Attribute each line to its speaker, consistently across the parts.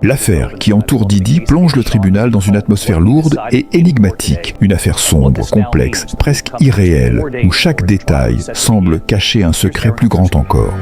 Speaker 1: L'affaire qui entoure Diddy plonge le tribunal dans une atmosphère lourde et énigmatique. Une affaire sombre, complexe, presque irréelle, où chaque détail semble cacher un secret plus grand encore.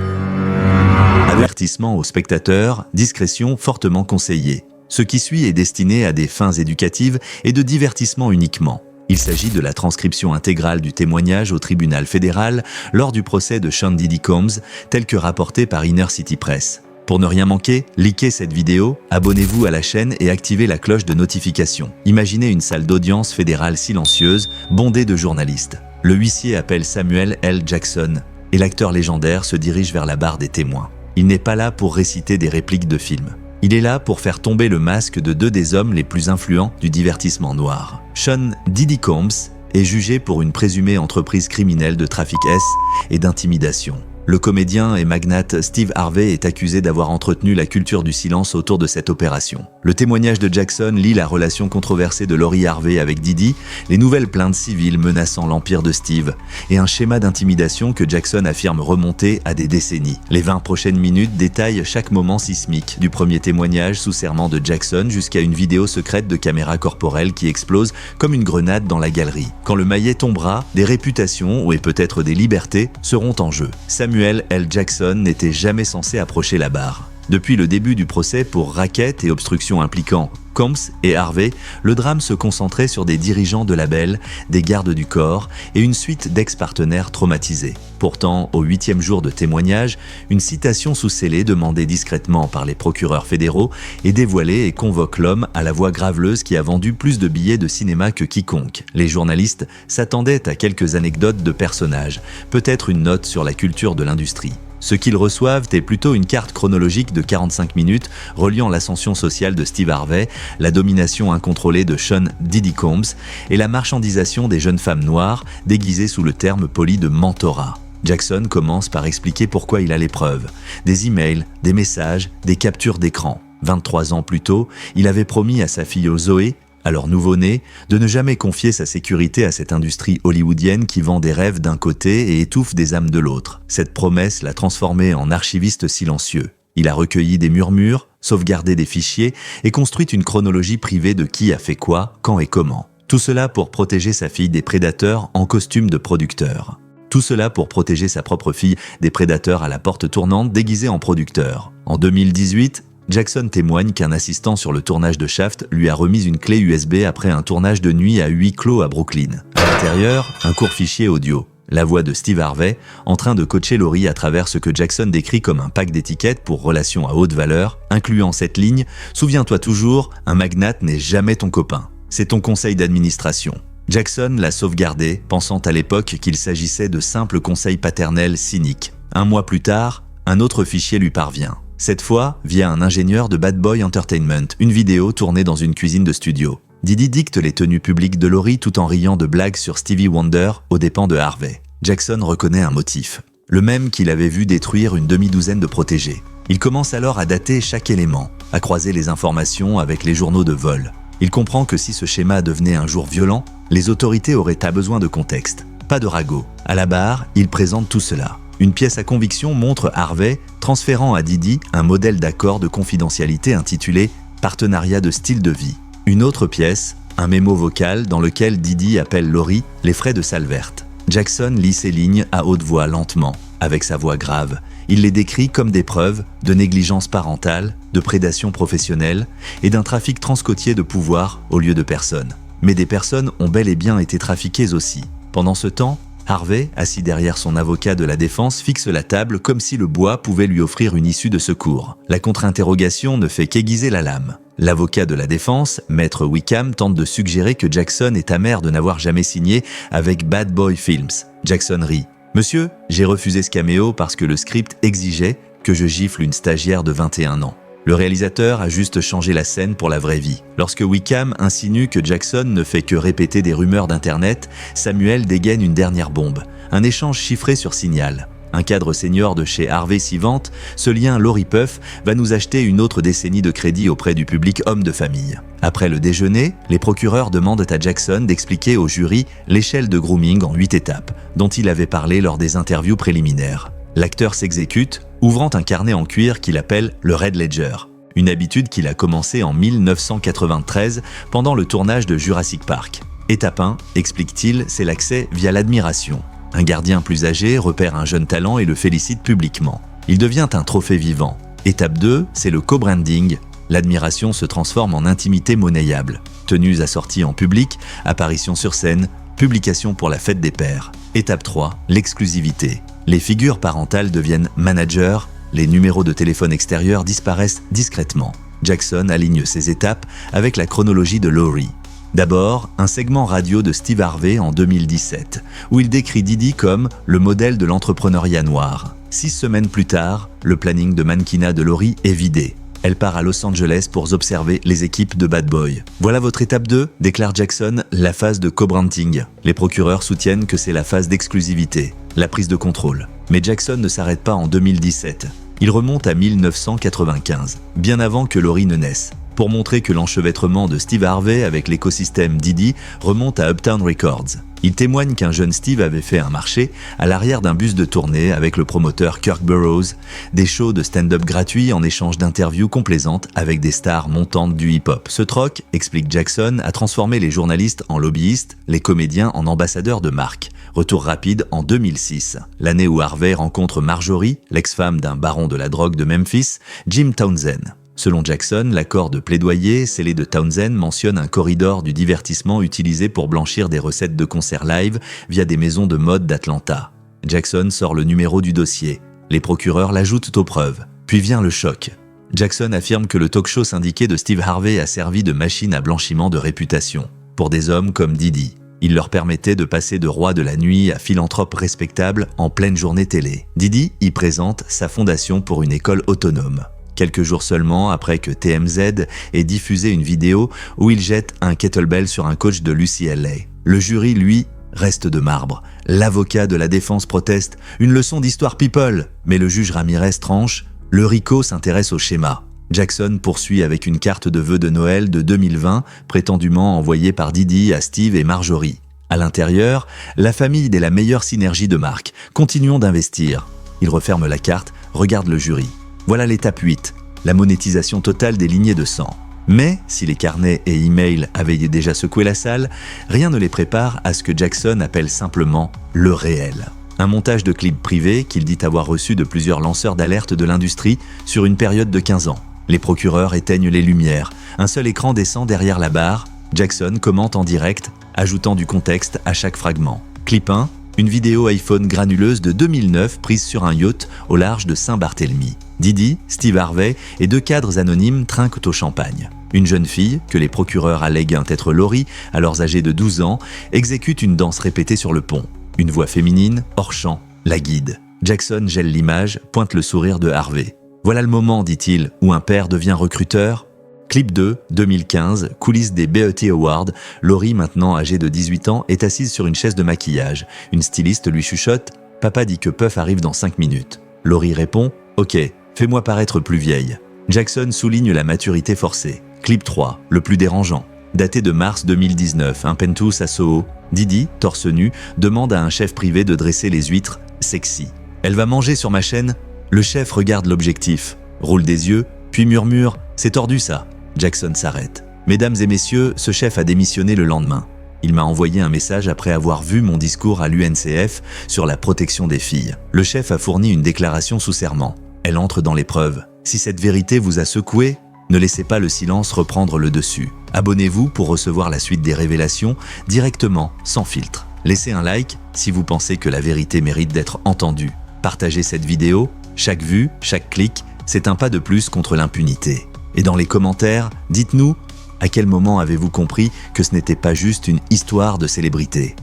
Speaker 2: Avertissement aux spectateurs, discrétion fortement conseillée. Ce qui suit est destiné à des fins éducatives et de divertissement uniquement. Il s'agit de la transcription intégrale du témoignage au tribunal fédéral lors du procès de Sean Diddy Combs, tel que rapporté par Inner City Press. Pour ne rien manquer, likez cette vidéo, abonnez-vous à la chaîne et activez la cloche de notification. Imaginez une salle d'audience fédérale silencieuse, bondée de journalistes. Le huissier appelle Samuel L. Jackson et l'acteur légendaire se dirige vers la barre des témoins. Il n'est pas là pour réciter des répliques de films. Il est là pour faire tomber le masque de deux des hommes les plus influents du divertissement noir. Sean Diddy Combs est jugé pour une présumée entreprise criminelle de trafic S et d'intimidation. Le comédien et magnate Steve Harvey est accusé d'avoir entretenu la culture du silence autour de cette opération. Le témoignage de Jackson lie la relation controversée de Lori Harvey avec Diddy, les nouvelles plaintes civiles menaçant l'empire de Steve, et un schéma d'intimidation que Jackson affirme remonter à des décennies. Les 20 prochaines minutes détaillent chaque moment sismique, du premier témoignage sous serment de Jackson jusqu'à une vidéo secrète de caméra corporelle qui explose comme une grenade dans la galerie. Quand le maillet tombera, des réputations, et peut-être des libertés, seront en jeu. Samuel L. Jackson n'était jamais censé approcher la barre. Depuis le début du procès pour racket et obstruction impliquant Combs et Harvey, le drame se concentrait sur des dirigeants de labels, des gardes du corps et une suite d'ex-partenaires traumatisés. Pourtant, au 8e jour de témoignage, une citation sous scellé demandée discrètement par les procureurs fédéraux est dévoilée et convoque l'homme à la voix graveleuse qui a vendu plus de billets de cinéma que quiconque. Les journalistes s'attendaient à quelques anecdotes de personnages, peut-être une note sur la culture de l'industrie. Ce qu'ils reçoivent est plutôt une carte chronologique de 45 minutes reliant l'ascension sociale de Steve Harvey, la domination incontrôlée de Sean Diddy Combs et la marchandisation des jeunes femmes noires déguisées sous le terme poli de mentorat. Jackson commence par expliquer pourquoi il a les preuves. Des emails, des messages, des captures d'écran. 23 ans plus tôt, il avait promis à sa fille Zoé, alors nouveau-né, de ne jamais confier sa sécurité à cette industrie hollywoodienne qui vend des rêves d'un côté et étouffe des âmes de l'autre. Cette promesse l'a transformé en archiviste silencieux. Il a recueilli des murmures, sauvegardé des fichiers et construit une chronologie privée de qui a fait quoi, quand et comment. Tout cela pour protéger sa fille des prédateurs en costume de producteur. Tout cela pour protéger sa propre fille des prédateurs à la porte tournante déguisés en producteur. En 2018, Jackson témoigne qu'un assistant sur le tournage de Shaft lui a remis une clé USB après un tournage de nuit à huis clos à Brooklyn. À l'intérieur, un court fichier audio. La voix de Steve Harvey, en train de coacher Lori à travers ce que Jackson décrit comme un pack d'étiquettes pour relations à haute valeur, incluant cette ligne « Souviens-toi toujours, un magnate n'est jamais ton copain. C'est ton conseil d'administration ». Jackson l'a sauvegardé, pensant à l'époque qu'il s'agissait de simples conseils paternels cyniques. Un mois plus tard, un autre fichier lui parvient. Cette fois, via un ingénieur de Bad Boy Entertainment, une vidéo tournée dans une cuisine de studio. Diddy dicte les tenues publiques de Lori tout en riant de blagues sur Stevie Wonder aux dépens de Harvey. Jackson reconnaît un motif, le même qu'il avait vu détruire une demi-douzaine de protégés. Il commence alors à dater chaque élément, à croiser les informations avec les journaux de vol. Il comprend que si ce schéma devenait un jour violent, les autorités auraient besoin de contexte. Pas de ragot. À la barre, il présente tout cela. Une pièce à conviction montre Harvey transférant à Diddy un modèle d'accord de confidentialité intitulé « Partenariat de style de vie ». Une autre pièce, un mémo vocal dans lequel Diddy appelle Lori les frais de salle verte. Jackson lit ces lignes à haute voix lentement, avec sa voix grave. Il les décrit comme des preuves de négligence parentale, de prédation professionnelle et d'un trafic transcôtier de pouvoir au lieu de personnes. Mais des personnes ont bel et bien été trafiquées aussi. Pendant ce temps, Harvey, assis derrière son avocat de la défense, fixe la table comme si le bois pouvait lui offrir une issue de secours. La contre-interrogation ne fait qu'aiguiser la lame. L'avocat de la défense, Maître Wickham, tente de suggérer que Jackson est amer de n'avoir jamais signé avec Bad Boy Films. Jackson rit. « Monsieur, j'ai refusé ce caméo parce que le script exigeait que je gifle une stagiaire de 21 ans. » Le réalisateur a juste changé la scène pour la vraie vie. Lorsque Wickham insinue que Jackson ne fait que répéter des rumeurs d'internet, Samuel dégaine une dernière bombe, un échange chiffré sur Signal. Un cadre senior de chez Harvey s'y vante, ce lien Lori Puff va nous acheter une autre décennie de crédit auprès du public homme de famille. Après le déjeuner, les procureurs demandent à Jackson d'expliquer au jury l'échelle de grooming en 8 étapes, dont il avait parlé lors des interviews préliminaires. L'acteur s'exécute, ouvrant un carnet en cuir qu'il appelle le Red Ledger. une habitude qu'il a commencée en 1993 pendant le tournage de Jurassic Park. Étape 1, explique-t-il, c'est l'accès via l'admiration. Un gardien plus âgé repère un jeune talent et le félicite publiquement. Il devient un trophée vivant. Étape 2, c'est le co-branding. L'admiration se transforme en intimité monnayable. Tenues assorties en public, apparitions sur scène, publication pour la fête des pères. Étape 3, l'exclusivité. Les figures parentales deviennent managers, les numéros de téléphone extérieurs disparaissent discrètement. Jackson aligne ces étapes avec la chronologie de Lori. D'abord, un segment radio de Steve Harvey en 2017, où il décrit Didi comme le modèle de l'entrepreneuriat noir. 6 semaines plus tard, le planning de mannequinat de Lori est vidé. Elle part à Los Angeles pour observer les équipes de Bad Boy. Voilà votre étape 2, déclare Jackson, la phase de co-branding. Les procureurs soutiennent que c'est la phase d'exclusivité, la prise de contrôle. Mais Jackson ne s'arrête pas en 2017. Il remonte à 1995, bien avant que Lori ne naisse, pour montrer que l'enchevêtrement de Steve Harvey avec l'écosystème Didi remonte à Uptown Records. Il témoigne qu'un jeune Steve avait fait un marché à l'arrière d'un bus de tournée avec le promoteur Kirk Burroughs, des shows de stand-up gratuits en échange d'interviews complaisantes avec des stars montantes du hip-hop. Ce troc, explique Jackson, a transformé les journalistes en lobbyistes, les comédiens en ambassadeurs de marque. Retour rapide en 2006, l'année où Harvey rencontre Marjorie, l'ex-femme d'un baron de la drogue de Memphis, Jim Townsend. Selon Jackson, l'accord de plaidoyer scellé de Townsend mentionne un corridor du divertissement utilisé pour blanchir des recettes de concerts live via des maisons de mode d'Atlanta. Jackson sort le numéro du dossier. Les procureurs l'ajoutent aux preuves. Puis vient le choc. Jackson affirme que le talk-show syndiqué de Steve Harvey a servi de machine à blanchiment de réputation pour des hommes comme Didi. Il leur permettait de passer de roi de la nuit à philanthrope respectable en pleine journée télé. Didi y présente sa fondation pour une école autonome. Quelques jours seulement après que TMZ ait diffusé une vidéo où il jette un kettlebell sur un coach de l'UCLA. Le jury, lui, reste de marbre. L'avocat de la défense proteste « Une leçon d'histoire people !» Mais le juge Ramirez tranche « Le RICO s'intéresse au schéma ». Jackson poursuit avec une carte de vœux de Noël de 2020, prétendument envoyée par Didi à Steve et Marjorie. À l'intérieur, la famille est la meilleure synergie de marque. Continuons d'investir. Il referme la carte, regarde le jury. Voilà l'étape 8, la monétisation totale des lignées de sang. Mais, si les carnets et emails avaient déjà secoué la salle, rien ne les prépare à ce que Jackson appelle simplement le réel. Un montage de clips privés qu'il dit avoir reçu de plusieurs lanceurs d'alerte de l'industrie sur une période de 15 ans. Les procureurs éteignent les lumières, un seul écran descend derrière la barre, Jackson commente en direct, ajoutant du contexte à chaque fragment. Clip 1, une vidéo iPhone granuleuse de 2009 prise sur un yacht au large de Saint-Barthélemy. Didi, Steve Harvey et 2 cadres anonymes trinquent au champagne. Une jeune fille, que les procureurs allèguent être Lori, alors âgée de 12 ans, exécute une danse répétée sur le pont. Une voix féminine, hors champ, la guide. Jackson gèle l'image, pointe le sourire de Harvey. Voilà le moment, dit-il, où un père devient recruteur. Clip 2, 2015, coulisses des BET Awards. Lori, maintenant âgée de 18 ans, est assise sur une chaise de maquillage. Une styliste lui chuchote « Papa dit que Puff arrive dans 5 minutes ». Lori répond « Ok, fais-moi paraître plus vieille ». Jackson souligne la maturité forcée. Clip 3, le plus dérangeant. Daté de mars 2019, un penthouse à Soho. Didi, torse nu, demande à un chef privé de dresser les huîtres « sexy ». Elle va manger sur ma chaîne. Le chef regarde l'objectif, roule des yeux, puis murmure « C'est tordu ça ». Jackson s'arrête. « Mesdames et messieurs, ce chef a démissionné le lendemain. Il m'a envoyé un message après avoir vu mon discours à l'UNCF sur la protection des filles. Le chef a fourni une déclaration sous serment. Elle entre dans l'épreuve. Si cette vérité vous a secoué, ne laissez pas le silence reprendre le dessus. Abonnez-vous pour recevoir la suite des révélations directement, sans filtre. Laissez un like si vous pensez que la vérité mérite d'être entendue. Partagez cette vidéo. Chaque vue, chaque clic, c'est un pas de plus contre l'impunité. Et dans les commentaires, dites-nous à quel moment avez-vous compris que ce n'était pas juste une histoire de célébrité ?